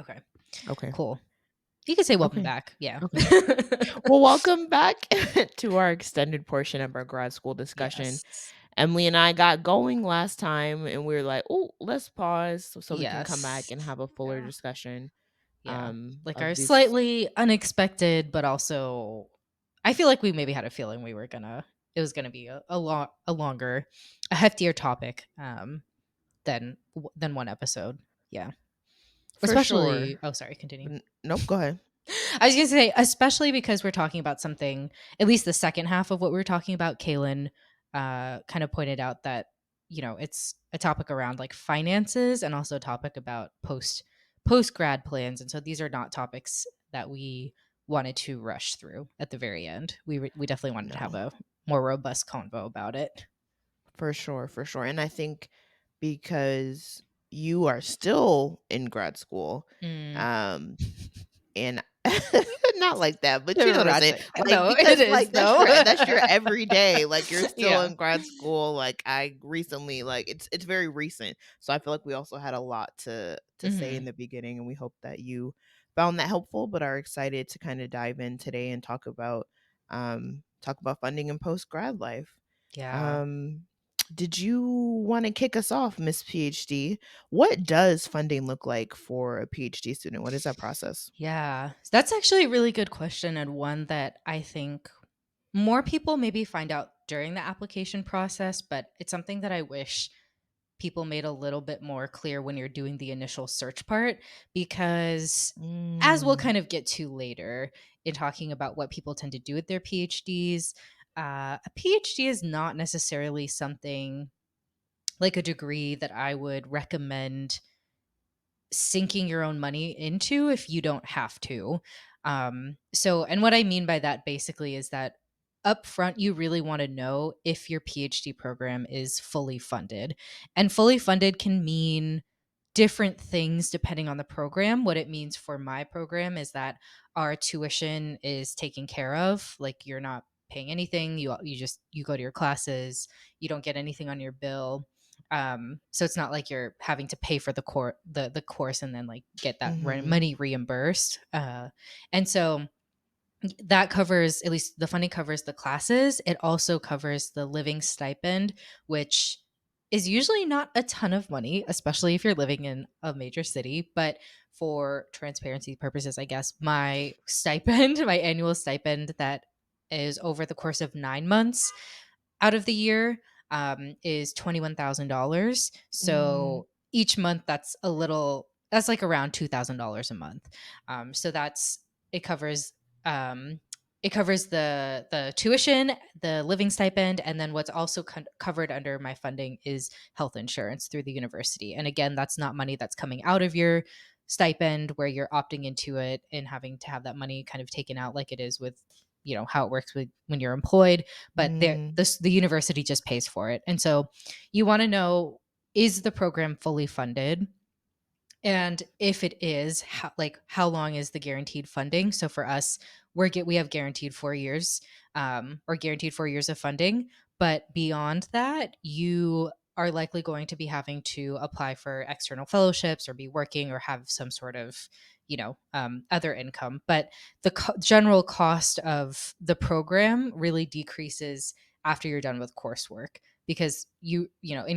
Okay, Okay. cool. You can say welcome Okay. back. Yeah. Okay. Well, welcome back to our extended portion of our grad school discussion. Yes. Emily and I got going last time and we were like, oh, let's pause so we can come back Yes. and have a fuller Yeah. discussion Yeah. Like our of this. slightly unexpected, but also I feel like we maybe had a feeling it was gonna be a longer, a heftier topic than one episode. Yeah. For sure. Especially oh sorry, continue. Nope, go ahead. I was gonna say, especially because we're talking about something, at least the second half of what we were talking about, Kalen kind of pointed out that, it's a topic around like finances and also a topic about post grad plans. And so these are not topics that we wanted to rush through at the very end. We definitely wanted to have No, a more robust convo about it. for sure, for sure. And I think because you are still in grad school, Mm. um, and not like that, but you know what I'm saying? Dramatic. Like, No, it because, is like, though. that's your everyday, like, you're still Yeah. in grad school, like, I recently like, it's very recent, so I feel like we also had a lot to say Hmm. in the beginning, and we hope that you found that helpful, but are excited to kinda dive in today and talk about funding and post-grad life. Yeah. Um, did you wanna kick us off, Miss PhD? What does funding look like for a PhD student? What is that process? Yeah, that's actually a really good question, and one that I think more people maybe find out during the application process, but it's something that I wish people made a little bit more clear when you're doing the initial search part, because as we'll Mm. kind of get to later in talking about what people tend to do with their PhDs, a PhD is not necessarily something like a degree that I would recommend sinking your own money into if you don't have to. And what I mean by that basically is that up front, you really want to know if your PhD program is fully funded. And fully funded can mean different things depending on the program. What it means for my program is that our tuition is taken care of. Like you're not paying anything. You go to your classes. You don't get anything on your bill. So it's not like you're having to pay for the course and then like get that Mhm. money reimbursed. And so that covers, at least the funding covers the classes. It also covers the living stipend, which is usually not a ton of money, especially if you're living in a major city. But for transparency purposes, I guess my stipend, my annual stipend that is over the course of 9 months out of the year, is $21,000. Mm. So each month, that's like around $2,000 a month. So it covers um, it covers the tuition, the living stipend, and then what's also covered under my funding is health insurance through the university. And again, that's not money that's coming out of your stipend where you're opting into it and having to have that money kind of taken out like it is with how it works with when you're employed, but Mm. the university just pays for it. And so you want to know, is the program fully funded? And if it is, how long is the guaranteed funding? So for us, we have guaranteed 4 years, or guaranteed 4 years of funding. But beyond that, you are likely going to be having to apply for external fellowships or be working or have some sort of, other income. But the general cost of the program really decreases after you're done with coursework, because in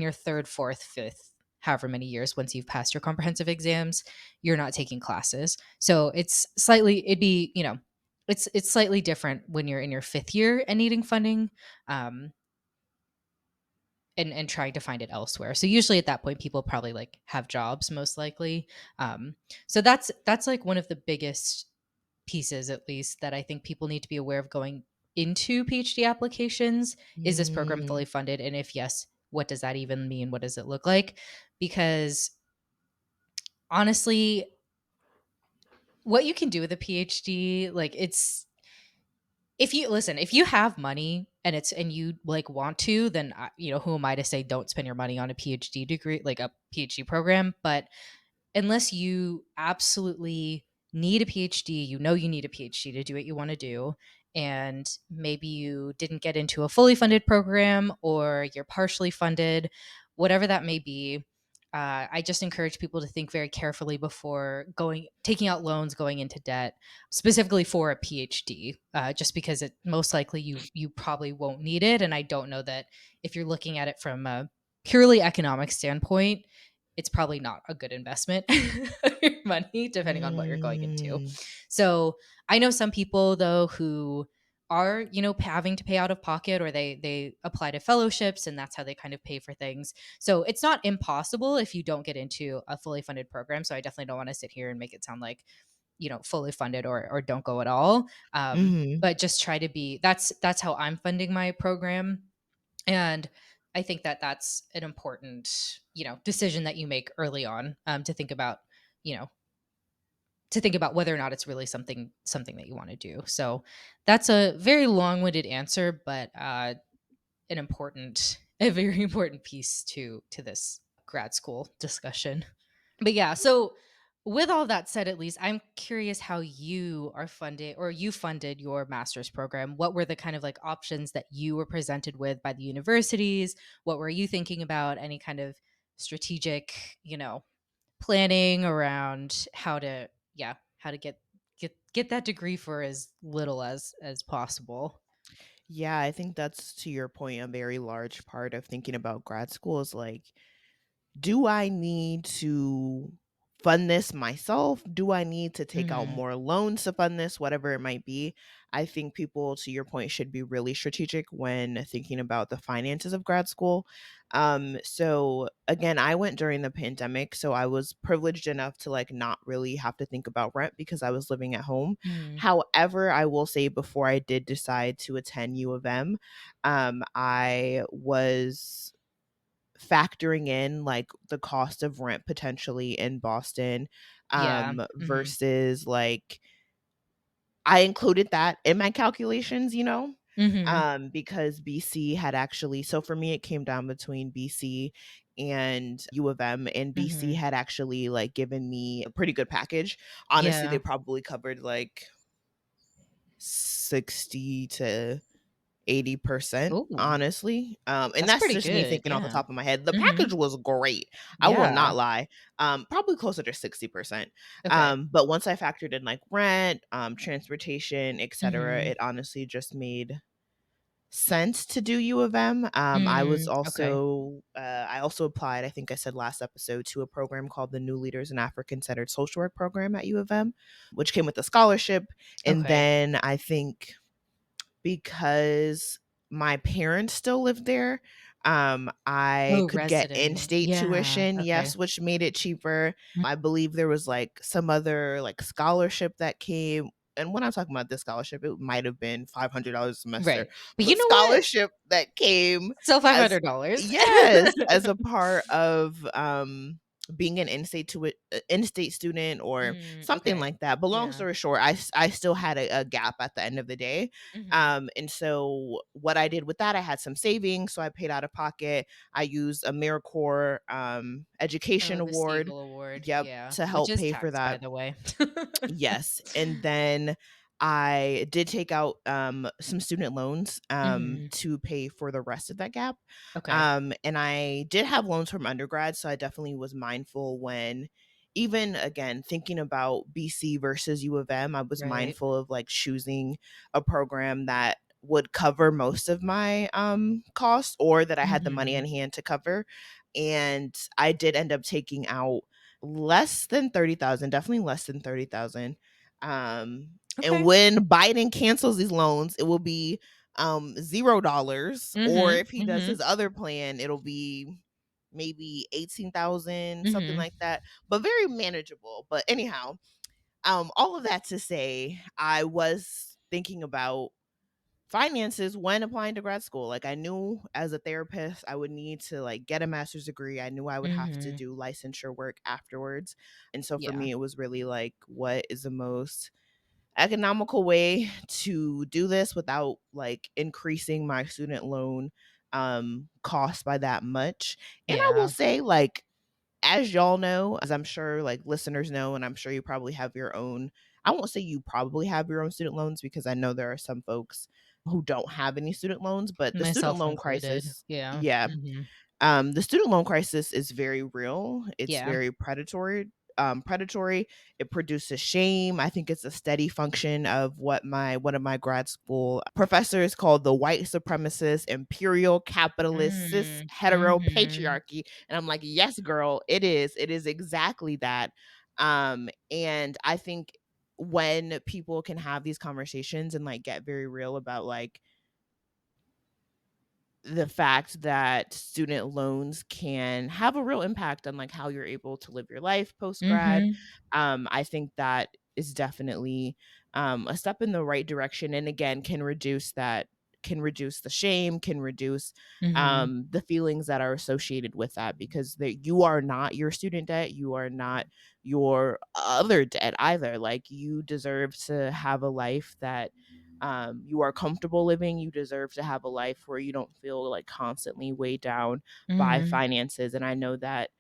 your third, fourth, fifth, however many years, once you've passed your comprehensive exams, you're not taking classes. So it's slightly different when you're in your fifth year and needing funding, um, and trying to find it elsewhere. So usually at that point, people probably like have jobs, most likely. So that's like one of the biggest pieces, at least, that I think people need to be aware of going into PhD applications. Is this program fully Mm. funded? And if yes, what does that even mean? What does it look like? Because honestly, what you can do with a PhD, like it's if you have money and you like want to, then who am I to say don't spend your money on a PhD degree, like a PhD program? But unless you absolutely need a PhD, you need a PhD to do what you want to do, and maybe you didn't get into a fully funded program or you're partially funded, whatever that may be, I just encourage people to think very carefully before going taking out loans, going into debt, specifically for a PhD, just because it most likely you probably won't need it. And I don't know that if you're looking at it from a purely economic standpoint, it's probably not a good investment of your money, depending on what you're going into. Mm. So I know some people though who are having to pay out of pocket, or they apply to fellowships and that's how they kind of pay for things. So it's not impossible if you don't get into a fully funded program. So I definitely don't want to sit here and make it sound like fully funded or don't go at all. Mhm. But just try to be that's how I'm funding my program. And I think that that's an important decision that you make early on, to think about you know whether or not it's really something that you want to do. So that's a very long-winded answer, but an important a very important piece to this grad school discussion. But yeah, so with all that said, at least I'm curious how you are funded, or you funded your master's program. What were the kind of like options that you were presented with by the universities? What were you thinking about? Any kind of strategic, planning around how to get that degree for as little as possible? Yeah, I think that's, to your point, a very large part of thinking about grad school is like, do I need to fund this myself? Do I need to take out Mhm. more loans to fund this? Whatever it might be. I think people, to your point, should be really strategic when thinking about the finances of grad school. So again, I went during the pandemic, so I was privileged enough to like not really have to think about rent because I was living at home. Mhm. However, I will say before I did decide to attend U of M, I was factoring in like the cost of rent potentially in Boston, Yeah. Mhm. versus like I included that in my calculations, Mhm. because BC had actually, so for me it came down between BC and U of M, and BC Mhm. had actually like given me a pretty good package. Honestly, they Yeah. probably covered like 60 to 80%, Ooh, honestly. And that's that's pretty just me good. thinking off the Yeah. top of my head. The Mhm. package was great. I will not Yeah. lie. Probably closer to 60%. Okay. But once I factored in like rent, transportation, etc., Mhm. it honestly just made sense to do U of M. Okay. I also applied, I think I said last episode, to a program called the New Leaders in African Centered Social Work program at U of M, which came with a scholarship. And Okay. then I think because my parents still lived there, I Oh, could get resident. in-state Yeah. tuition, Okay. yes, which made it cheaper. Mm. I believe there was, like, some other, like, scholarship that came, and when I'm talking about this scholarship, it might have been $500 a semester, Right. But you but know what? scholarship that came Still as $500. yes, as a part of, being an in-state student or something Okay. like that. But long Yeah. story short, I still had a gap at the end of the day. Mhm. And so what I did with that, I had some savings, so I paid out of pocket. I used AmeriCorps Oh, Education the Award, Siegel Award. yep, Yeah. to Which help is pay for taxed, by that. the way. Yes, and then I did take out, some student loans, Mhm. to pay for the rest of that gap, Okay. and I did have loans from undergrad, so I definitely was mindful when even, again, thinking about BC versus U of M, I was Right. mindful of, like, choosing a program that would cover most of my, costs or that I had the money Mhm. on hand to cover, and I did end up taking out less than 30,000, definitely less than 30,000. And Okay. when Biden cancels these loans, it will be $0. Or Mhm. if he does Mhm. his other plan, it'll be maybe 18,000, something Mhm. like that. But very manageable. But anyhow, all of that to say, I was thinking about finances when applying to grad school. Like I knew as a therapist I would need to like get a master's degree. I knew I would have to Mhm. do licensure work afterwards. And so for Yeah. me it was really like what is the most economical way to do this without like increasing my student loan cost by that much. And I will Yeah. say like as y'all know, as I'm sure like listeners know, and I'm sure you probably have your own, I won't say you probably have your own student loans because I know there are some folks who don't have any student loans, but the student Myself loan included. crisis, Yeah. yeah, Mhm. The student loan crisis is very real. It's Yeah. very predatory. It produces shame. I think it's a steady function of what my one of my grad school professors called the white supremacist, imperial, capitalist, cis, Mm. hetero Mhm. patriarchy. And I'm like, yes, girl, it is. It is exactly that. And I think when people can have these conversations and like get very real about like the fact that student loans can have a real impact on like how you're able to live your life post grad. Mhm. I think that is definitely a step in the right direction, and again, can reduce the shame, can reduce Mhm. the feelings that are associated with that, because you are not your student debt, you are not your other debt either. Like, you deserve to have a life that you are comfortable living. You deserve to have a life where you don't feel like constantly weighed down by Mhm. finances. And I know that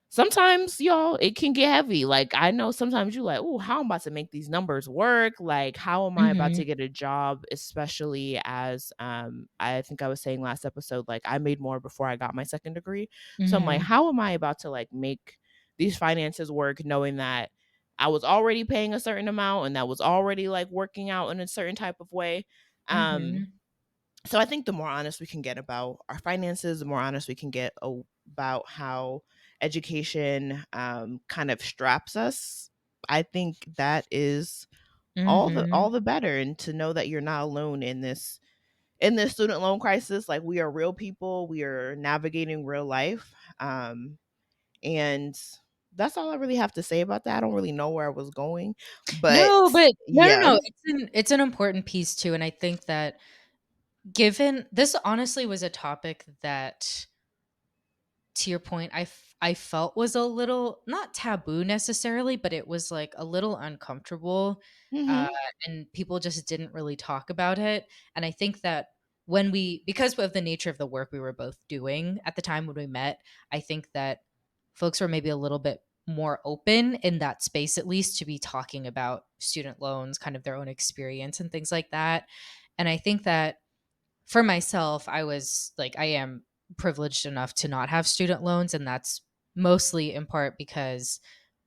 sometimes, y'all, it can get heavy. Like, I know sometimes you're like, oh, how am I about to make these numbers work? Like, how am I about Mhm. to get a job? Especially as I think I was saying last episode, like, I made more before I got my second degree. So I'm like, Mhm. how am I about to like make these finances work, knowing that I was already paying a certain amount and that was already like working out in a certain type of way. Um, Mhm. so I think the more honest we can get about our finances, the more honest we can get about how education kind of straps us. I think that is all Mhm. the better, and to know that you're not alone in this student loan crisis. Like, we are real people, we are navigating real life, and that's all I really have to say about that. I don't really know where I was going, but No, but no, no, yeah. no, it's an important piece too, and I think that given this honestly was a topic that, to your point, I felt was a little not taboo necessarily, but it was, like, a little uncomfortable, uh, Mhm. and people just didn't really talk about it, and I think that when we because of the nature of the work we were both doing at the time when we met, I think that folks were maybe a little bit more open in that space, at least, to be talking about student loans, kind of their own experience and things like that, and I think that for myself, I am privileged enough to not have student loans, and that's mostly in part because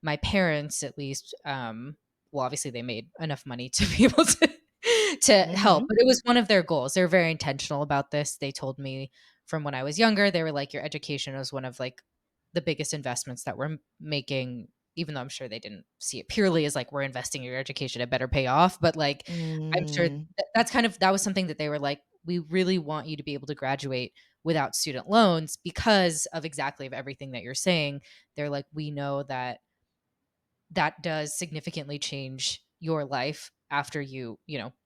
my parents, at least, well, obviously they made enough money to be able to help, Mhm. but it was one of their goals. They're very intentional about this. They told me from when I was younger, they were like, "Your education is one of like the biggest investments that we're making." Even though I'm sure they didn't see it purely as like we're investing in your education, it better pay off. But like, I'm sure Mm. that was something that they were like, we really want you to be able to graduate without student loans because of exactly of everything that you're saying. They're like, we know that that does significantly change your life after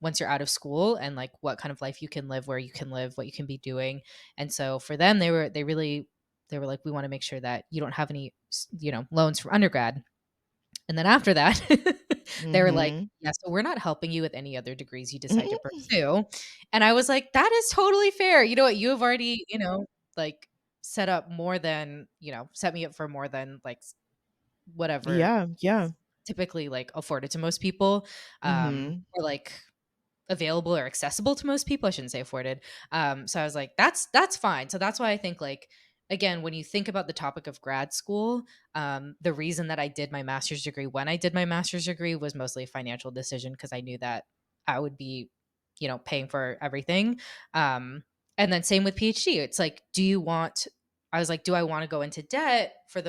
once you're out of school, and like what kind of life you can live, where you can live, what you can be doing. And so for them, they were like, we want to make sure that you don't have any loans from undergrad. And then after that, they were like, Mhm. "Yeah, so we're not helping you with any other degrees you decide to Mhm. pursue." And I was like, "That is totally fair. You know what? You have already, like, set me up for more than, like, whatever Yeah, yeah. is typically, like, afforded to most people, Mhm. or, like, available or accessible to most people. I shouldn't say afforded. So I was like, that's fine. So that's why I think, like, again, when you think about the topic of grad school, the reason that I did my master's degree when I did my master's degree was mostly a financial decision because I knew that I would be, paying for everything. Um, and then same with PhD. It's like, I was like, do I want to go into debt for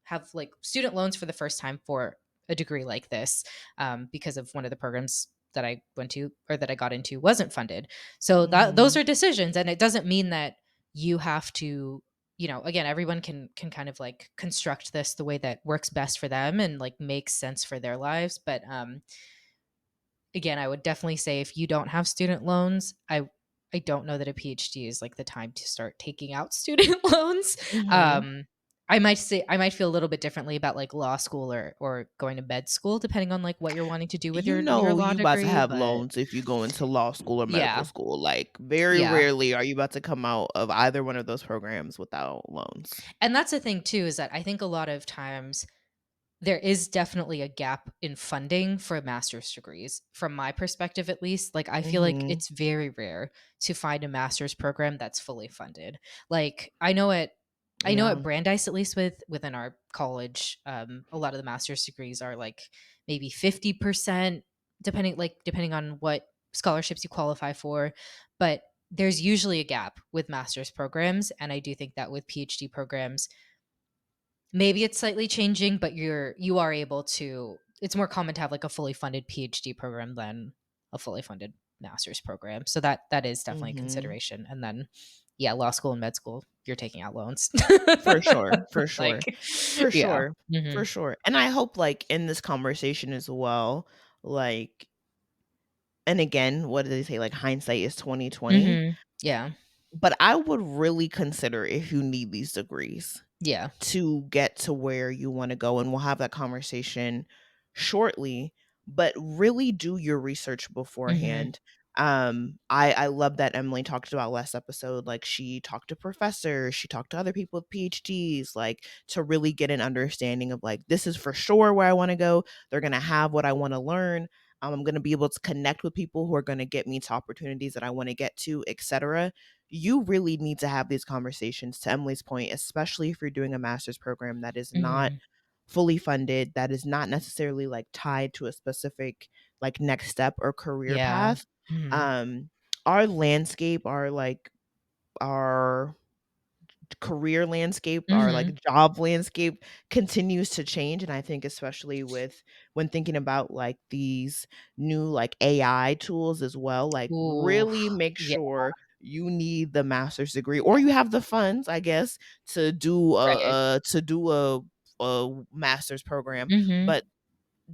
have like student loans for the first time for a degree like this, because of one of the programs that I went to or that I got into wasn't funded. So that those Mhm. are decisions, and it doesn't mean that you have to, again, everyone can kind of like construct this the way that works best for them and like makes sense for their lives. But again, I would definitely say if you don't have student loans, I don't know that a PhD is like the time to start taking out student loans. Mhm. Um, I might feel a little bit differently about like law school or going to med school, depending on like what you're wanting to do with You your know law you about to degree. have But loans if you go into law school or medical yeah, school. Like, very yeah, rarely are you about to come out of either one of those programs without loans. and that's the thing too, is that I think a lot of times there is definitely a gap in funding for master's degrees from my perspective, at least. Like, I feel like Mhm. it's very rare to find a master's program that's fully funded. Like, I know at Yeah. Brandeis, at least within our college, a lot of the master's degrees are like maybe 50%, depending on what scholarships you qualify for. But there's usually a gap with master's programs, and I do think that with PhD programs, maybe it's slightly changing, but you are able to, it's more common to have like a fully funded PhD program than a fully funded master's program. So that is definitely a Mhm. consideration. And then yeah, law school and med school, you're taking out loans. For sure, for sure. Like For yeah. sure, for Mhm. sure. And I hope, like, in this conversation as well, like, and again, what do they say? Like, hindsight is 20/20. Mhm. Yeah. But I would really consider if you need these degrees Yeah. to get to where you wanna go, and we'll have that conversation shortly, but really do your research Mhm. beforehand. I love that Emily talked about last episode, like, she talked to professors, she talked to other people with PhDs, like, to really get an understanding of, like, this is for sure where I wanna go, they're gonna have what I wanna learn, I'm gonna be able to connect with people who are gonna get me to opportunities that I wanna get to, etcetera. You really need to have these conversations, to Emily's point, especially if you're doing a master's program that is not Mhm. fully funded, that is not necessarily like tied to a specific like next step or career Yeah. path. Mhm. Um, our landscape, our career landscape, our like Mhm. job landscape continues to change. And I think especially with when thinking about like these new like AI tools as well, like Ooh. really make Yeah. sure you need the master's degree or you have the funds, I guess, Right. to do a master's program. Mhm. But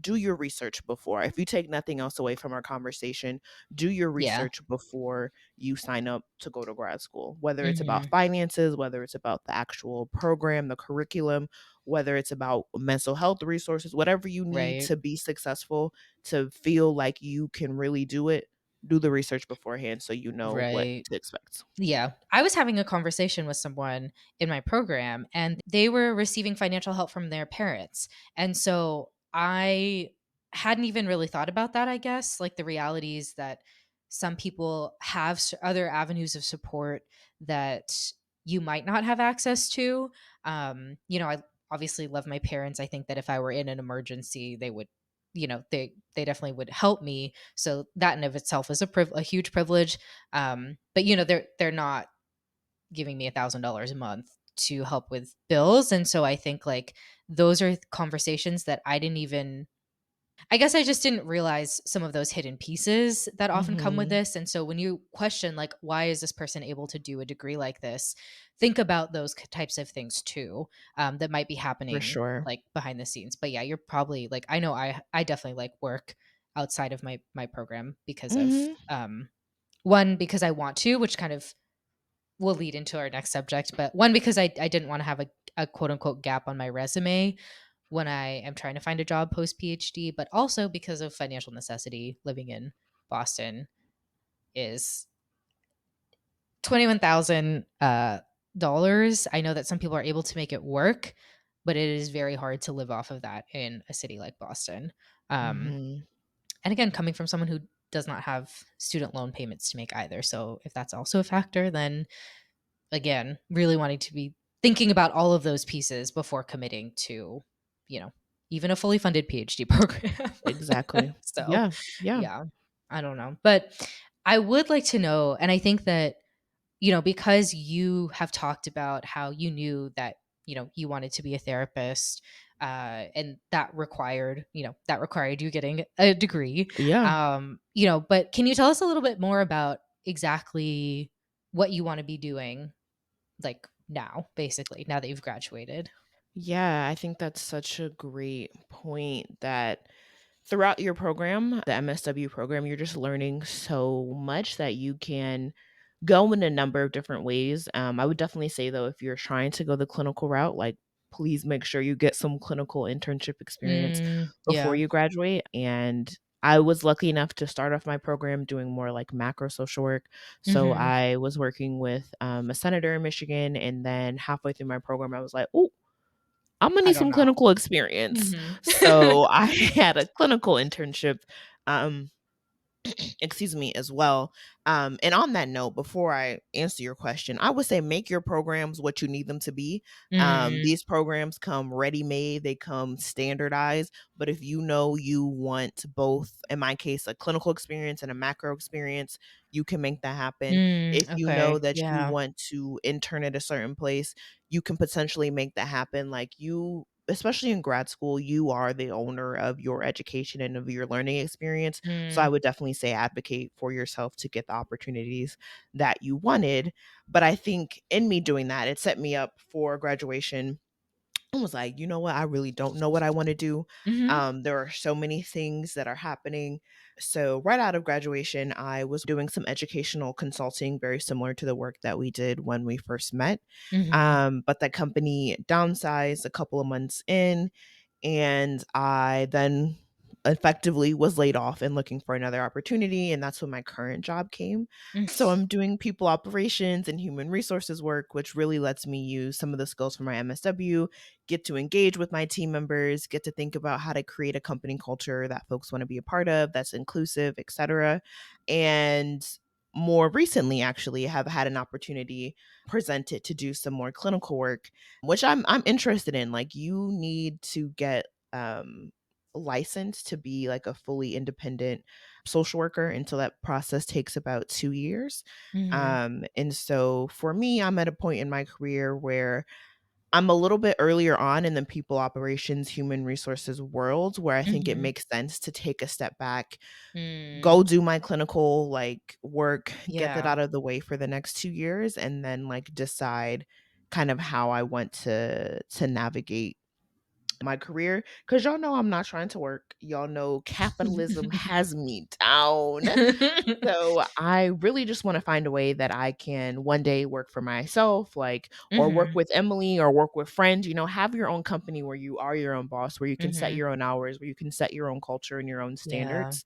do your research before. If you take nothing else away from our conversation, do your Yeah. research before you sign up to go to grad school, whether it's about Mhm. finances, whether it's about the actual program, the curriculum, whether it's about mental health resources, whatever you need Right. to be successful, to feel like you can really do it. Do the research beforehand so you know what Right. to expect. Yeah. I was having a conversation with someone in my program, and they were receiving financial help from their parents. And so I hadn't even really thought about that, I guess. Like the realities that some people have other avenues of support that you might not have access to. I obviously love my parents. I think that if I were in an emergency, they would, they definitely would help me. So that in of itself is a huge privilege. But they're not giving me $1,000 a month to help with bills, and so I think like those are conversations that I didn't even, I guess I just didn't realize some of those hidden pieces that often come with Mhm. this. And so when you question like why is this person able to do a degree like this, think about those types of things too, that might be For happening sure. like behind the scenes. But yeah, you're probably like, I know I definitely like work outside of my program because of Mhm. one, because I want to, which kind of will lead into our next subject, but one, because I didn't want to have a quote unquote gap on my resume when I am trying to find a job post PhD, but also because of financial necessity. Living in Boston is $21,000. I know that some people are able to make it work, but it is very hard to live off of that in a city like Boston. Um, Mhm. and again, coming from someone who does not have student loan payments to make either. So if that's also a factor, then again, really wanting to be thinking about all of those pieces before committing to, you know, even a fully funded PhD program. Exactly. So, Yeah. Yeah. yeah, I don't know. But I would like to know, and I think that, because you have talked about how you knew that, you wanted to be a therapist, and that required you getting a degree. Yeah. But can you tell us a little bit more about exactly what you want to be doing like now, basically, now that you've graduated? Yeah, I think that's such a great point that throughout your program, the MSW program, you're just learning so much that you can go in a number of different ways. I would definitely say, though, if you're trying to go the clinical route, like, please make sure you get some clinical internship experience before Yeah. you graduate. And I was lucky enough to start off my program doing more like macro social work. So Mhm. I was working with a senator in Michigan. And then halfway through my program, I was like, oh, I'm gonna I need don't some know. clinical experience. Mhm. So I had a clinical internship, um, excuse me, as well. And on that note, before I answer your question, I would say make your programs what you need them to be. Mhm. These programs come ready made, they come standardized. But if you know you want both, in my case, a clinical experience and a macro experience, you can make that happen. If you know Okay. that you Yeah. want to intern at a certain place, you can potentially make that happen. Like you, especially in grad school, you are the owner of your education and of your learning experience. So I Mm. would definitely say advocate for yourself to get the opportunities that you wanted. But I think in me doing that, it set me up for graduation. I was like, you know what? I really don't know what I want to do. Mhm. There are so many things that are happening. So, right out of graduation, I was doing some educational consulting, very similar to the work that we did when we first met. Mhm. But the company downsized a couple of months in, and I then effectively was laid off and looking for another opportunity. And that's when my current job came. Mm. So I'm doing people operations and human resources work, which really lets me use some of the skills from my MSW, get to engage with my team members, get to think about how to create a company culture that folks want to be a part of, that's inclusive, etc. And more recently, actually, have had an opportunity presented to do some more clinical work, which I'm interested in. Like you need to get licensed to be like a fully independent social worker, and so that process takes about 2 years. Mhm. And so for me, I'm at a point in my career where I'm a little bit earlier on in the people operations, human resources world where I think it Mhm. makes sense to take a step back, Mm. go do my clinical like work, get that Yeah. out of the way for the next 2 years, and then like decide kind of how I want to navigate my career. Cause y'all know I'm not trying to work. Y'all know capitalism has me down. So I really just want to find a way that I can one day work for myself, like, or work Mhm. with Emily or work with friends, have your own company where you are your own boss, where you can set Mhm. your own hours, where you can set your own culture and your own Yeah. standards.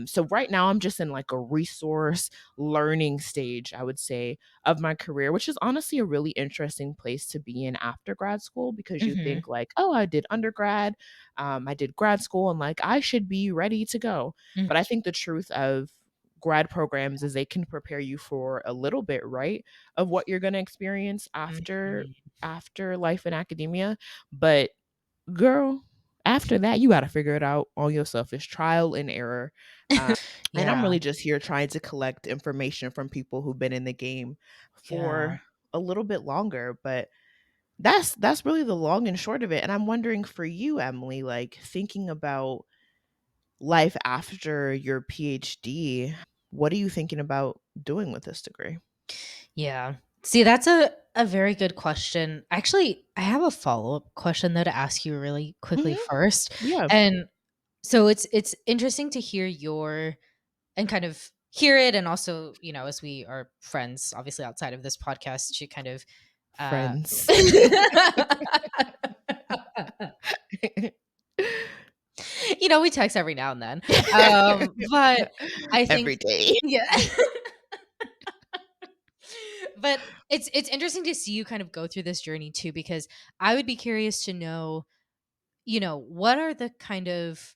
So right now I'm just in like a resource learning stage, I would say, of my career, which is honestly a really interesting place to be in after grad school because you Mhm. think like, oh, I did undergrad, I did grad school, and like I should be ready to go. Mm. But I think the truth of grad programs is they can prepare you for a little bit, right, of what you're going to experience Mhm. after life in academia. But girl, after that you got to figure it out on yourself. It's trial and error. And I'm Yeah. really just here trying to collect information from people who've been in the game Yeah. for a little bit longer. But that's really the long and short of it. And I'm wondering for you, Emily, like thinking about life after your PhD, what are you thinking about doing with this degree? Yeah. See, that's a very good question. Actually, I have a follow-up question though to ask you really quickly Mhm. first. Yeah, And so it's interesting to hear your and kind of hear it, and also, as we are friends obviously outside of this podcast, to kind of uh friends. we text every now and then. But I think, Every day. yeah. But it's interesting to see you kind of go through this journey too, because I would be curious to know, what are the kind of,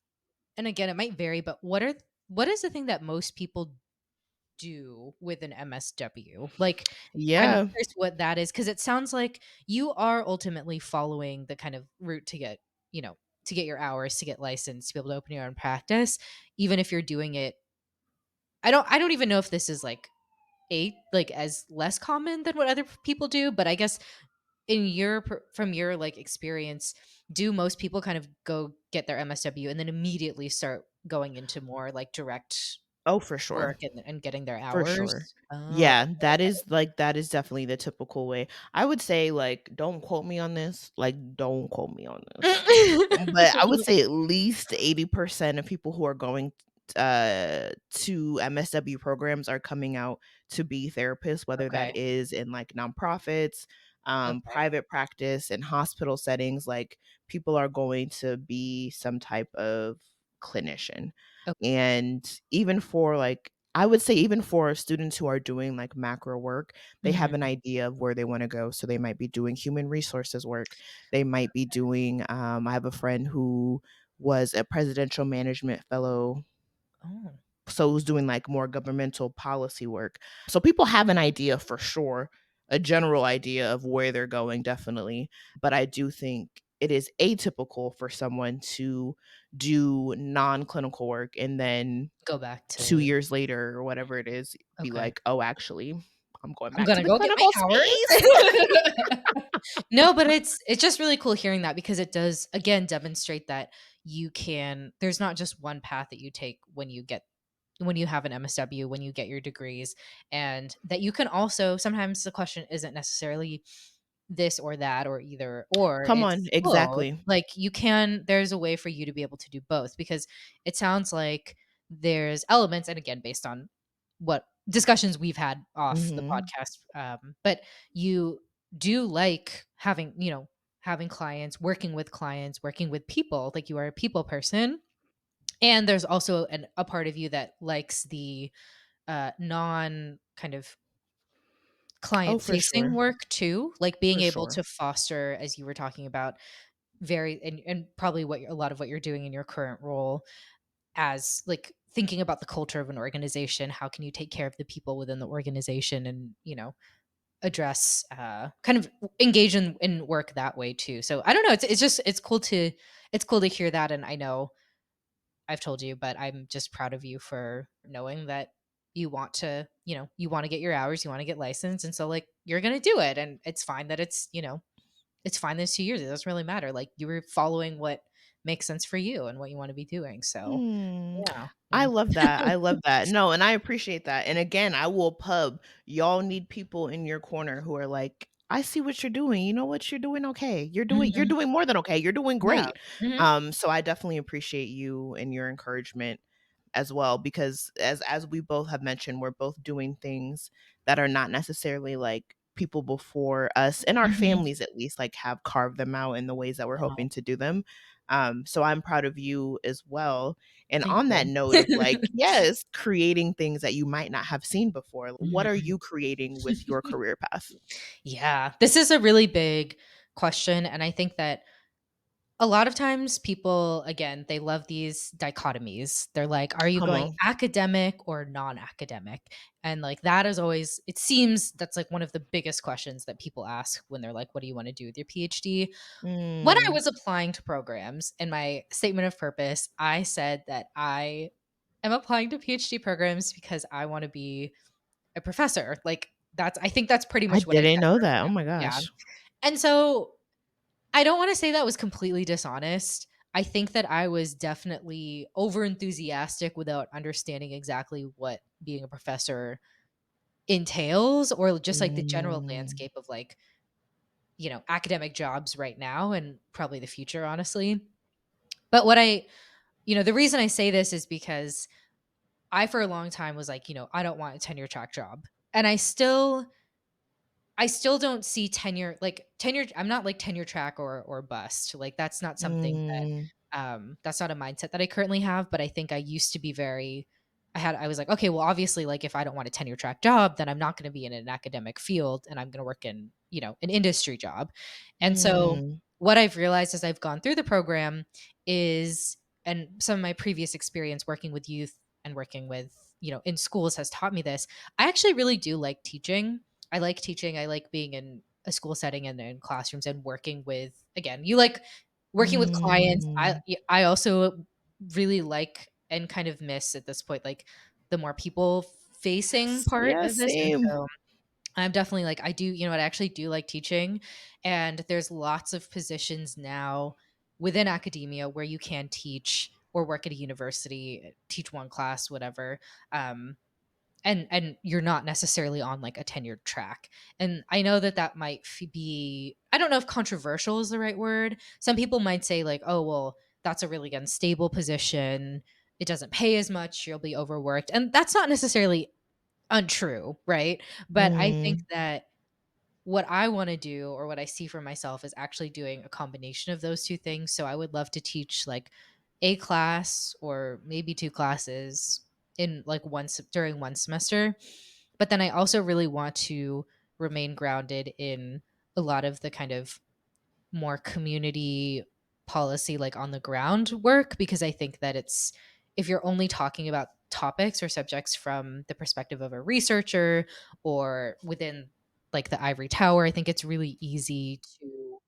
and again, it might vary, but what is the thing that most people do with an MSW? Like, I'm Yeah. curious what that is, because it sounds like you are ultimately following the kind of route you know, to get your hours, to get licensed, to be able to open your own practice, even if you're doing it. I don't even know if this is like as less common than what other people do, but I guess from your like experience, do most people kind of go get their MSW and then immediately start going into more like direct Oh, for sure. work and getting their For sure. hours? Oh, Yeah, that is definitely the typical way. I would say, like, don't quote me on this, like, don't quote me on this. But I would okay. say at least 80% of people who are going to MSW programs are coming out to be therapists, whether that Okay. is in like nonprofits, Okay. private practice, and hospital settings. Like people are going to be some type of clinician. Okay. And even for like I would say even for students who are doing like macro work, they have an Mhm. idea of where they want to go. So they might be doing human resources work. They might be doing, I have a friend who was a presidential management fellow, Oh, so who's doing like more governmental policy work. So people have an idea for sure, a general idea of where they're going, definitely. But I do think it is atypical for someone to do non-clinical work and then go back 2 to years later or whatever it is, be okay. like, "Oh, actually, I'm going I'm back to gonna the go get my clinical space." hours. No, but it's just really cool hearing that because it does again demonstrate that you can there's not just one path that you take when you have an MSW, when you get your degrees, and that you can also sometimes the question isn't necessarily this or that or either or Come on, it's both. exactly. Like you can there's a way for you to be able to do both because it sounds like there's elements and again based on what discussions we've had off the Mhm. podcast but you do like having, having clients, working with people, like you are a people person. And there's also a part of you that likes the non kind of Oh, client for facing sure, work too, like being for able sure. to foster, as you were talking about, and probably a lot of what you're doing in your current role as like thinking about the culture of an organization. How can you take care of the people within the organization and, address kind of engage in work that way too. So I don't know, it's just it's cool to hear that. And I know I've told you, but I'm just proud of you for knowing that you want to, you want to get your hours, you want to get licensed. And so like you're gonna do it. And it's fine that it's fine that it's 2 years. It doesn't really matter. Like you were following what makes sense for you and what you want to be doing. So Hmm. yeah. I Mm. love that, I love that. No, and I appreciate that, and again, I will pub. Y'all need people in your corner who are like, "I see what you're doing. You know what? You're doing okay. You're Mhm. doing more than okay. You're doing Yeah. great." Mhm. So I definitely appreciate you and your encouragement as well because as we both have mentioned, we're both doing things that are not necessarily like people before us and our Mhm. families at least like have carved them out in the ways that we're Wow. hoping to do them. So I'm proud of you as well. And Thank on that you. note of like, yes, creating things that you might not have seen before, what are Mhm. you creating with your career path? Yeah, this is a really big question. And I think that a lot of times people, again, they love these dichotomies. They're like, are you Come going on. academic or non academic? And like that is always, it seems that's like one of the biggest questions that people ask when they're like, what do you want to do with your PhD? When I Mm, was applying to programs in my statement of purpose, I said that I am applying to PhD programs because I want to be a professor. Like I think that's pretty I much what I didn't said know for that. Oh exam. my Yeah. gosh. And so I don't want to say that was completely dishonest. I think that I was definitely over enthusiastic without understanding exactly what being a professor entails or just like the general Mm, landscape of like, academic jobs right now and probably the future, honestly. But the reason I say this is because I, for a long time, was like, I don't want a tenure track job. And I still don't see tenure. I'm not like tenure track or bust. Like that's not something mm, that that's not a mindset that I currently have. But I think I used to be very. I was like, okay, well, obviously, like if I don't want a tenure track job, then I'm not going to be in an academic field, and I'm going to work in an industry job. And so mm, what I've realized as I've gone through the program is, and some of my previous experience working with youth and working with in schools has taught me this. I actually really do like teaching. I like teaching. I like being in a school setting and in classrooms and working with, again, you like working with clients. mm. I also really like and kind of miss at this point like the more people facing part Yeah, of this. And same. so I'm definitely like I do, I actually do like teaching, and there's lots of positions now within academia where you can teach or work at a university, teach one class, whatever. Um and you're not necessarily on like a tenured track. And I know that that might be, I don't know if controversial is the right word. Some people might say like, oh well, that's a really unstable position, it doesn't pay as much, you'll be overworked, and that's not necessarily untrue, right? But I think Mm, that what I want to do or what I see for myself is actually doing a combination of those two things. So I would love to teach like a class or maybe two classes in like during one semester. But then I also really want to remain grounded in a lot of the kind of more community policy, like on the ground work, because I think that it's, if you're only talking about topics or subjects from the perspective of a researcher or within like the ivory tower, I think it's really easy to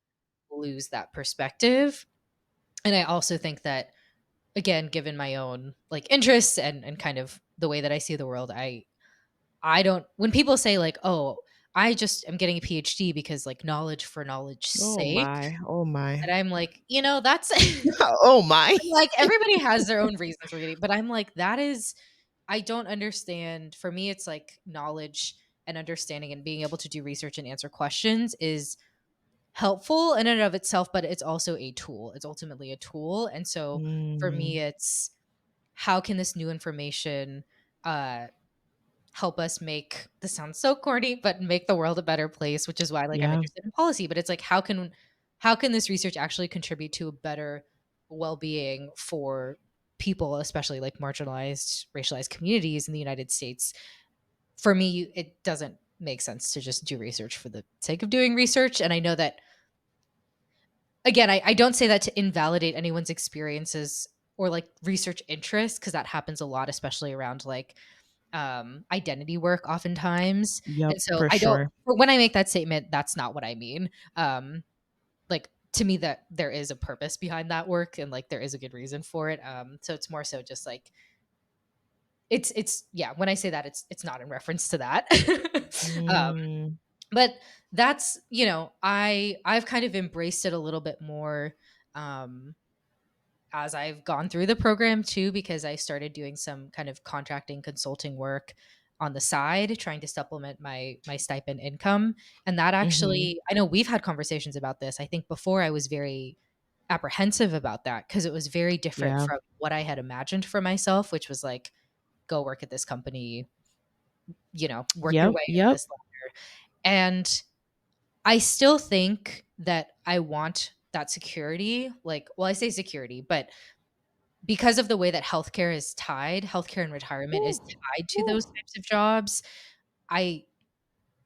lose that perspective. And I also think that, again, given my own like interests and kind of the way that I see the world, I don't, when people say like, "Oh, I just am getting a PhD because like knowledge for knowledge's Oh sake," my. Oh my. and I'm like, that's Oh my. I'm like, everybody has their own reasons for getting, but I'm like, that is, I don't understand. For me, it's like knowledge and understanding and being able to do research and answer questions is helpful in and of itself, but it's also a tool. It's ultimately a tool. And so for me, Mm, it's how can this new information uh help us make, this sounds so corny, but make the world a better place, which is why like I'm yeah. interested in policy. But it's like how can this research actually contribute to a better well-being for people, especially like marginalized, racialized communities in the United States? For me, it doesn't make sense to just do research for the sake of doing research. And I know that, again, I don't say that to invalidate anyone's experiences or like research interests, because that happens a lot, especially around like identity work oftentimes. Yep, And so for I don't, sure. when I make that statement, that's not what I mean. Like to me, that there is a purpose behind that work and like there is a good reason for it. So it's more so just like it's yeah, when I say that, it's not in reference to that. um Mm, but that's, I've kind of embraced it a little bit more um as I've gone through the program too, because I started doing some kind of contracting consulting work on the side, trying to supplement my stipend income. And that mhm. actually, I know we've had conversations about this. I think before I was very apprehensive about that because it was very different Yeah. from what I had imagined for myself, which was like, go work at this company, work your Yep, way up yep. this ladder. And I still think that I want that security. Like, well, I say security, but because of the way that healthcare and retirement is Ooh, tied to ooh. those types of jobs, I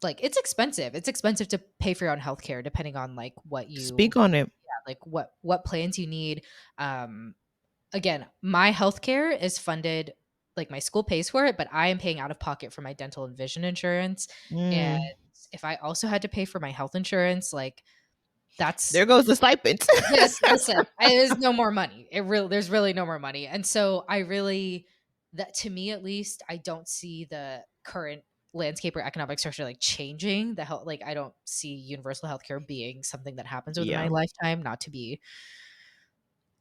like, it's expensive. It's expensive to pay for your own healthcare depending on like what you, Speak on it. yeah, like what plans you need. Um Again, my healthcare is funded, like my school pays for it, but I am paying out of pocket for my dental and vision insurance. And Mm. if I also had to pay for my health insurance, like that's, There goes the stipends. yes, listen, there's no more money. There's really no more money. And so I really, that to me at least, I don't see the current landscape or economic structure like changing the health. Like I don't see universal healthcare being something that happens within my Yeah. lifetime, not to be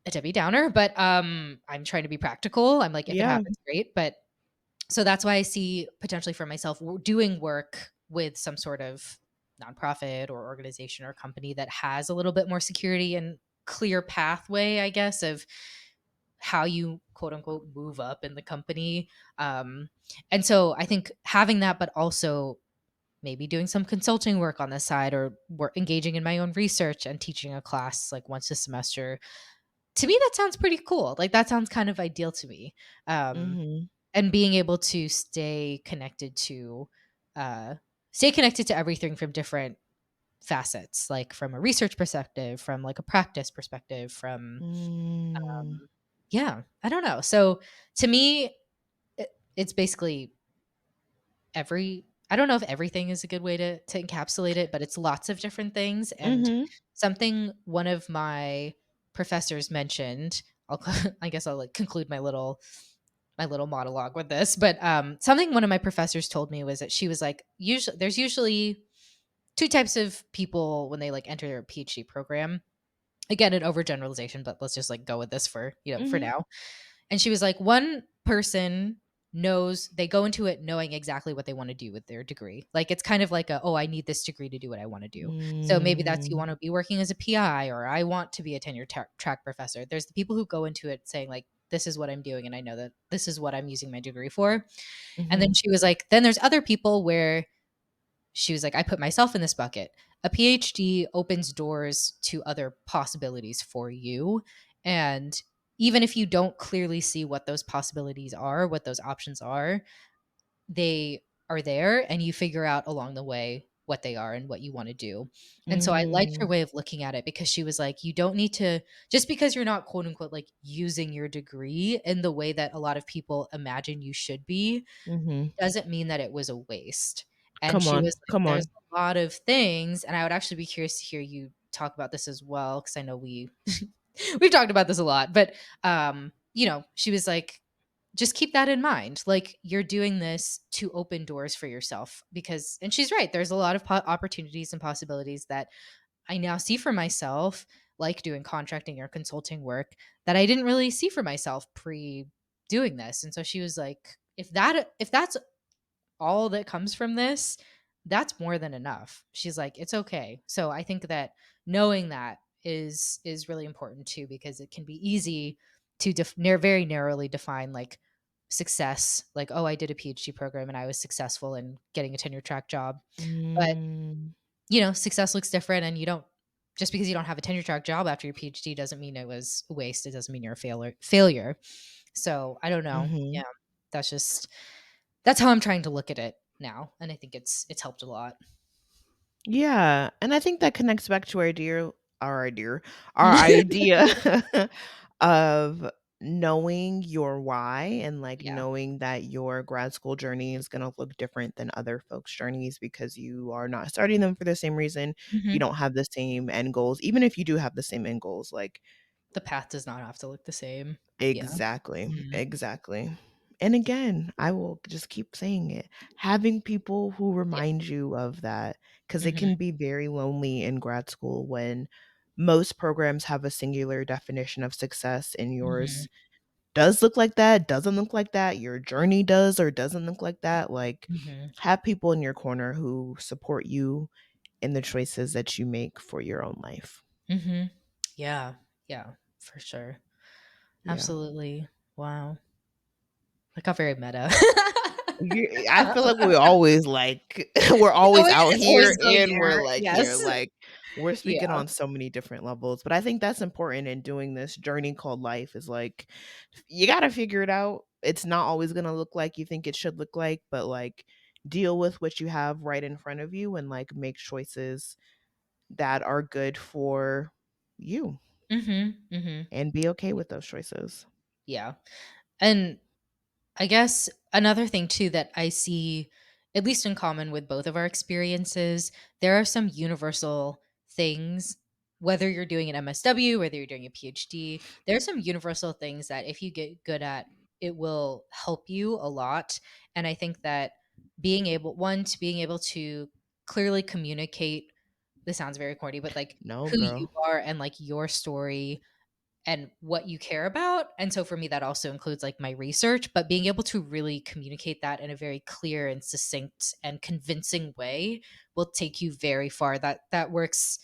a Debbie Downer, but I'm trying to be practical. I'm like, if it Yeah. happens, great. But so that's why I see potentially for myself doing work with some sort of nonprofit or organization or company that has a little bit more security and clear pathway, I guess, of how you quote unquote move up in the company. Um, and so I think having that, but also maybe doing some consulting work on the side or engaging in my own research and teaching a class like once a semester, to me that sounds pretty cool. Like that sounds kind of ideal to me. Um, Mhm. and being able to uh stay connected to everything from different facets, like from a research perspective, from like a practice perspective, from Mm. yeah, I don't know. So to me, it's basically every, I don't know if everything is a good way to encapsulate it, but it's lots of different things. And Mhm. something one of my professors mentioned, I'll I guess I'll like conclude my little monologue with this, but something one of my professors told me was that she was like, usually there's usually two types of people when they like enter a PhD program. Again, an overgeneralization, but let's just like go with this for for Mhm. now. And she was like, one person knows, they go into it knowing exactly what they want to do with their degree. Like it's kind of like oh, I need this degree to do what I want to do. So maybe that's, you Mm. want to be working as a PI, or I want to be a tenure track professor. There's the people who go into it saying like, this is what I'm doing and I know that this is what I'm using my degree for. And then Mhm. she was like, then there's other people where she was like, I put myself in this bucket. A PhD opens doors to other possibilities for you. And even if you don't clearly see what those possibilities are, what those options are, they are there and you figure out along the way what they are and what you want to do. And so I liked her Mm, way of looking at it because she was like, you don't need to, just because you're not quote unquote like using your degree in the way that a lot of people imagine you should be, mhm. doesn't mean that it was a waste. And Come she on, was like, come there's on. a lot of things, and I would actually be curious to hear you talk about this as well, because I know we've talked about this a lot, but she was like, just keep that in mind. Like you're doing this to open doors for yourself because, and she's right, there's a lot of opportunities and possibilities that I now see for myself, like doing contracting or consulting work that I didn't really see for myself pre doing this. And so she was like, if that's all that comes from this, that's more than enough. She's like, it's okay. So I think that knowing that is really important too, because it can be easy to very narrowly define like success, like, oh, I did a PhD program and I was successful in getting a tenure track job. But Mm, success looks different, and you don't, just because you don't have a tenure track job after your PhD doesn't mean it was a waste. It doesn't mean you're a failure. So I don't know. Yeah. mhm. That's just that's how I'm trying to look at it now, and I think it's helped a lot. Yeah, and I think that connects back to our idea our idea of knowing your why and, like, Yeah. knowing that your grad school journey is gonna look different than other folks' journeys because you are not starting them for the same reason, you Mhm. don't have the same end goals, even if you do have the same end goals, like The path does not have to look the same. Yeah. exactly, Mhm. exactly. And again, I will just keep saying it, having people who Yeah. remind you of that, because it Mhm. can be very lonely in grad school when most programs have a singular definition of success and Mhm. yours does look like that, doesn't look like that, your journey does or doesn't look like that. Like, Mhm. have people in your corner who support you in the choices that you make for your own life. Mhm. Yeah. Yeah, for sure. Yeah. Absolutely. Wow. I got very meta. I feel like we're always like we're always out It's always here going and we're there. like here, Yes. like we're speaking Yeah. on so many different levels. But I think that's important in doing this journey called life is like you gotta figure it out. It's not always gonna look like you think it should look like, but like deal with what you have right in front of you and like make choices that are good for you Mhm. Mhm. and be okay with those choices. Yeah. And I guess another thing too that I see, at least in common with both of our experiences, there are some universal things, whether you're doing an MSW, whether you're doing a PhD, there are some universal things that if you get good at, it will help you a lot. And I think that being able to clearly communicate, this sounds very corny, but like No, who you girl. are and like your story and what you care about. And so for me, that also includes like my research, but being able to really communicate that in a very clear and succinct and convincing way will take you very far. That works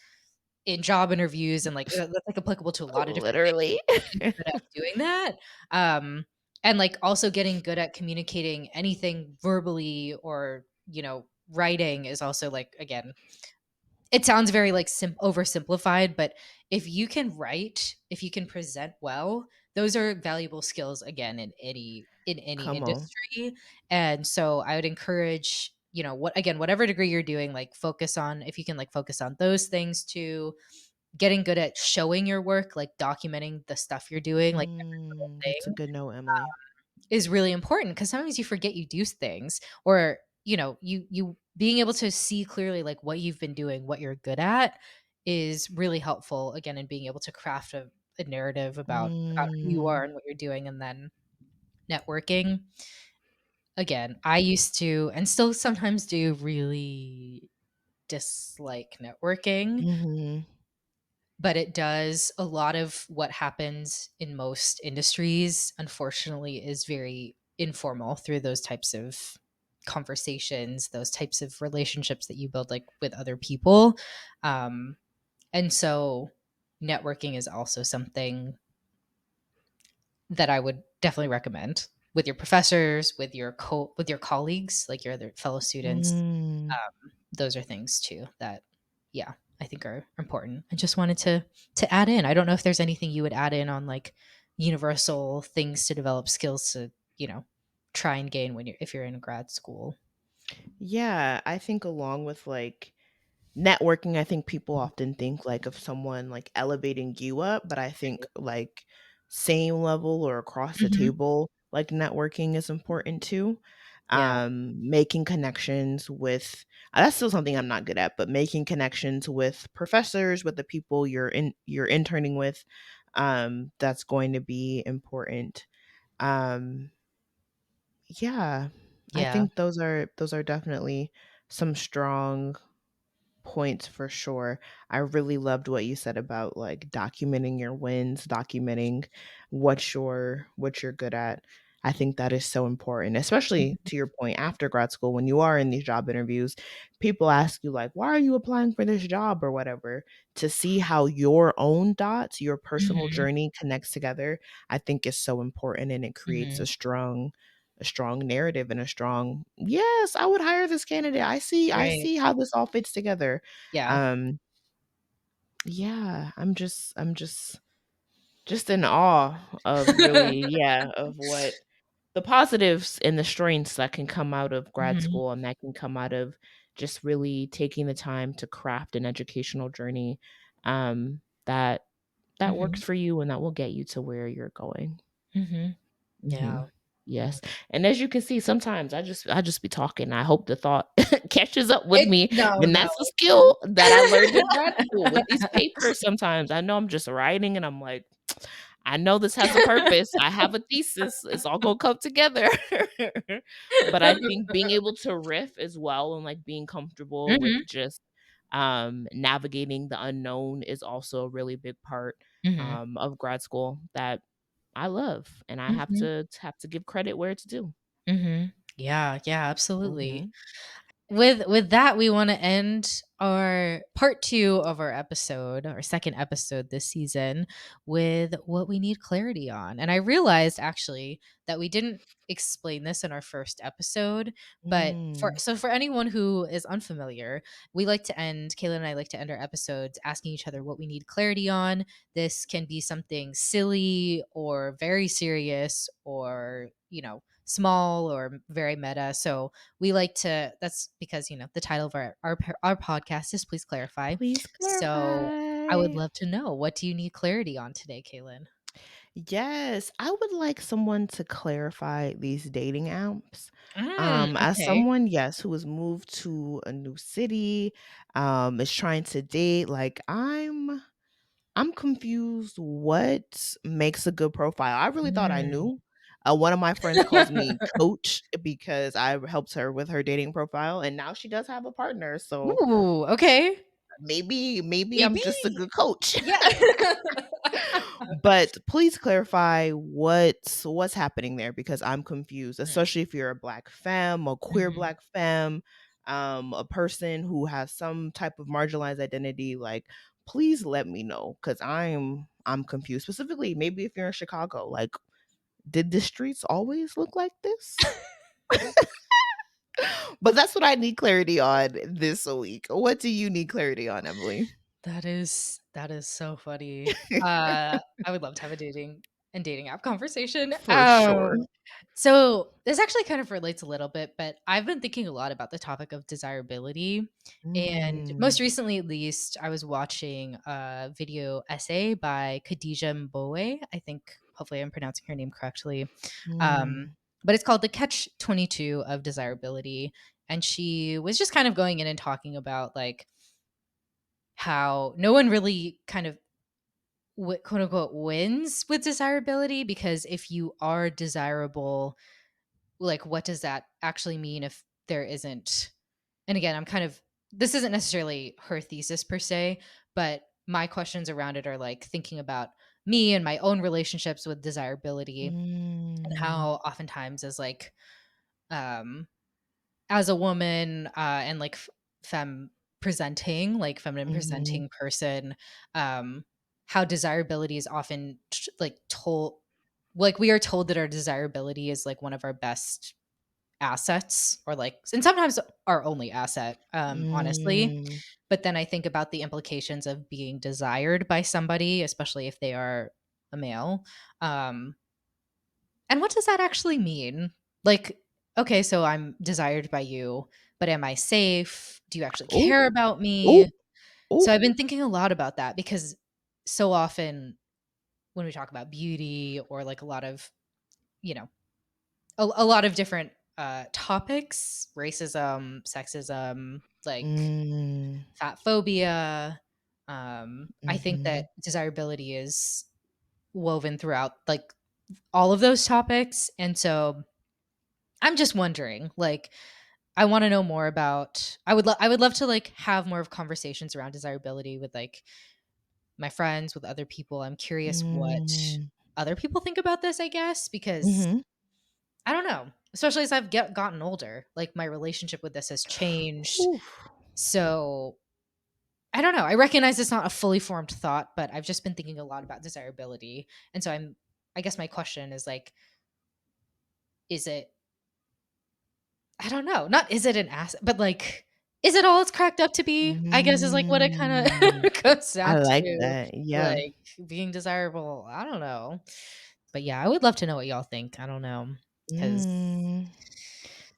in job interviews, and like that's like applicable to a lot of different things. Literally. Getting good at doing that. Um, and like also getting good at communicating anything verbally or, writing is also like, again, it sounds very like oversimplified, but if you can present well, those are valuable skills again in any Come on. industry. And so I would encourage, whatever degree you're doing, like focus on, if you can like focus on those things too, getting good at showing your work, like documenting the stuff you're doing, like every little That's a thing good note, Emily. is really important, because sometimes you forget you do things, or you being able to see clearly like what you've been doing, what you're good at, is really helpful again in being able to craft a narrative about who you Mm, are and what you're doing. And then networking, again, I used to and still sometimes do really dislike networking, mhm, but it does, a lot of what happens in most industries unfortunately is very informal through those types of conversations, those types of relationships that you build like with other people. um and so networking is also something that I would definitely recommend with your professors, with your colleagues, like your other fellow students. mm. Those are things too that, yeah, I think are important. I just wanted to add in. I don't know if there's anything you would add in on like universal things to develop skills to, try and gain when if you're in grad school. Yeah, I think along with like networking, I think people often think like of someone like elevating you up, but I think like same level or across the Mhm. table, like networking is important too. Yeah. Making connections with that's still something I'm not good at, but making connections with professors, with the people you're interning with, that's going to be important. Um, yeah, I Yeah. think those are definitely some strong points for sure. I really loved what you said about like documenting your wins, documenting what you're good at. I think that is so important, especially Mhm. to your point after grad school when you are in these job interviews, people ask you like, "Why are you applying for this job?" or whatever. To see how your own dots, your personal Mhm. journey connects together, I think is so important and it creates Mhm. a strong narrative and a strong, "Yes, I would hire this candidate. I Right. see how this all fits together." Yeah. Um, yeah, I'm just in awe of really, yeah, of what the positives and the strengths that can come out of grad Mhm. school and that can come out of just really taking the time to craft an educational journey, that works Mhm. for you and that will get you to where you're going. Mhm. Yeah. Mhm. Yeah. Yes, and as you can see, sometimes I just be talking, I hope the thought catches up with It me, no, and no, that's a it's fine. skill that I learned in grad school with these papers sometimes. I know I'm just writing and I'm like, "I know this has a purpose. I have a thesis. It's all gonna come together." But I think being able to riff as well and, like, being comfortable with Mhm. just, navigating the unknown is also a really big part, Mhm. of grad school that I love, and I have Mhm. to give credit where it's due. Mhm. Yeah, yeah, absolutely. Mhm. With that, we wanna end our part 2 of our episode, our 2nd episode this season, with what we need clarity on, and I realized actually that we didn't explain this in our 1st episode, but Mm. for anyone who is unfamiliar, Kayla and I like to end our episodes asking each other what we need clarity on. This can be something silly or very serious or, small or very meta, so we like to that's because, the title of our podcast is Please Clarify. Please So, I would clarify. love to know, what do you need clarity on today, Kaylin? Yes, I would like someone to clarify these dating apps. As Okay. someone, yes, who has moved to a new city, is trying to date, like I'm confused what makes a good profile. I really thought I Mm. knew. One of my friends calls me coach because I helped her with her dating profile and now she does have a partner. So Ooh, okay. maybe I'm Maybe just a good coach. yeah. But please clarify what's happening there because I'm confused, Mm, especially if you're a black femme, a queer mhm. black femme, a person who has some type of marginalized identity. Like, please let me know because I'm confused. Specifically, maybe if you're in Chicago, like, did the streets always look like this? But that's what I need clarity on this week. What do you need clarity on, Emily? That is so funny. I would love to have a dating app conversation. For sure. So this actually kind of relates a little bit, but I've been thinking a lot about the topic of desirability. And most Mm, recently, at least, I was watching a video essay by Khadija Mbowe. I think, hopefully, I'm pronouncing her name correctly. Um, mm, but it's called The Catch 22 of Desirability. And she was just kind of going in and talking about like how no one really kind of quote unquote wins with desirability, because if you are desirable, like what does that actually mean if there isn't, and again, I'm kind of, this isn't necessarily her thesis per se, but my questions around it are like thinking about me and my own relationships with desirability, and mm, how oftentimes um as a woman, and like femme presenting, like feminine mhm. presenting person, how desirability is often like told, like we are told that our desirability is like one of our best assets, or like, and sometimes our only asset, honestly. Mm, But then I think about the implications of being desired by somebody, especially if they are. a male. Um, and what does that actually mean? Like, okay, so I'm desired by you, but am I safe? Do you actually Oh, care about oh, me? So oh. I've been thinking a lot about that because so often when we talk about beauty or like a lot of, you know, a lot of different topics, racism, sexism, like Mm, fat phobia. I think that mhm, desirability is woven throughout like all of those topics. And so I'm just wondering, like, I want to know more about. I would love to like have more of conversations around desirability with like my friends, with other people. I'm curious what mm, other people think about this. I guess because mhm. I don't know, especially as I've gotten older. Like my relationship with this has changed. Oof. So I don't know. I recognize it's not a fully formed thought, but I've just been thinking a lot about desirability. And so I guess my question is like, is it, I don't know, not is it an asset, but like, is it all it's cracked up to be? I guess is like what it kind Mm. of goes I down like to, that, yeah. like being desirable. I don't know. But yeah, I would love to know what y'all think. I don't know. Cause Mm.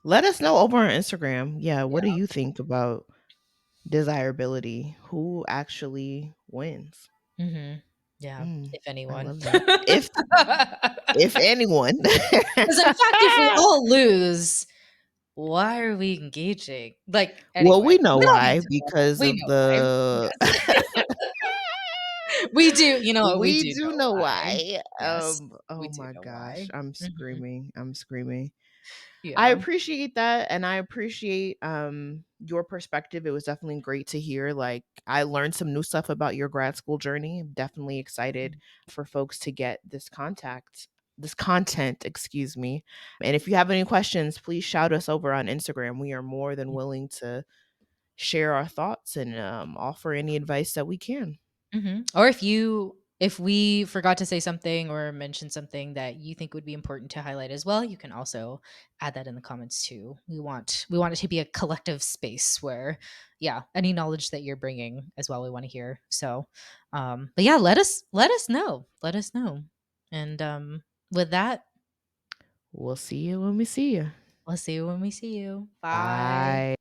Let us know over on Instagram. Yeah, what do yeah. you think about desirability? Who actually wins? Hmm. Yeah. Mm, If I anyone. love that. If anyone. Because in fact, if we all lose, why are we engaging? Like, Well, anyway, we know we don't need why, to know. because We of know why. the Yes. We do, you know what? We we do do know know why. why. Yes, we Oh do my know gosh, why. I'm Mhm. screaming. I'm screaming. I Yeah. appreciate that, and I appreciate your perspective. It was definitely great to hear. Like, I learned some new stuff about your grad school journey. I'm definitely excited for folks to get this content, excuse me. And if you have any questions, please shout us over on Instagram. We are more than willing to share our thoughts and offer any advice that we can. Or if we forgot to say something or mention something that you think would be important to highlight as well, you can also add that in the comments too. We want it to be a collective space where, yeah, any knowledge that you're bringing as well, we want to hear. So, but yeah, let us know, and with that, We'll see you when we see you. we'll see you when we see you. Bye. Bye.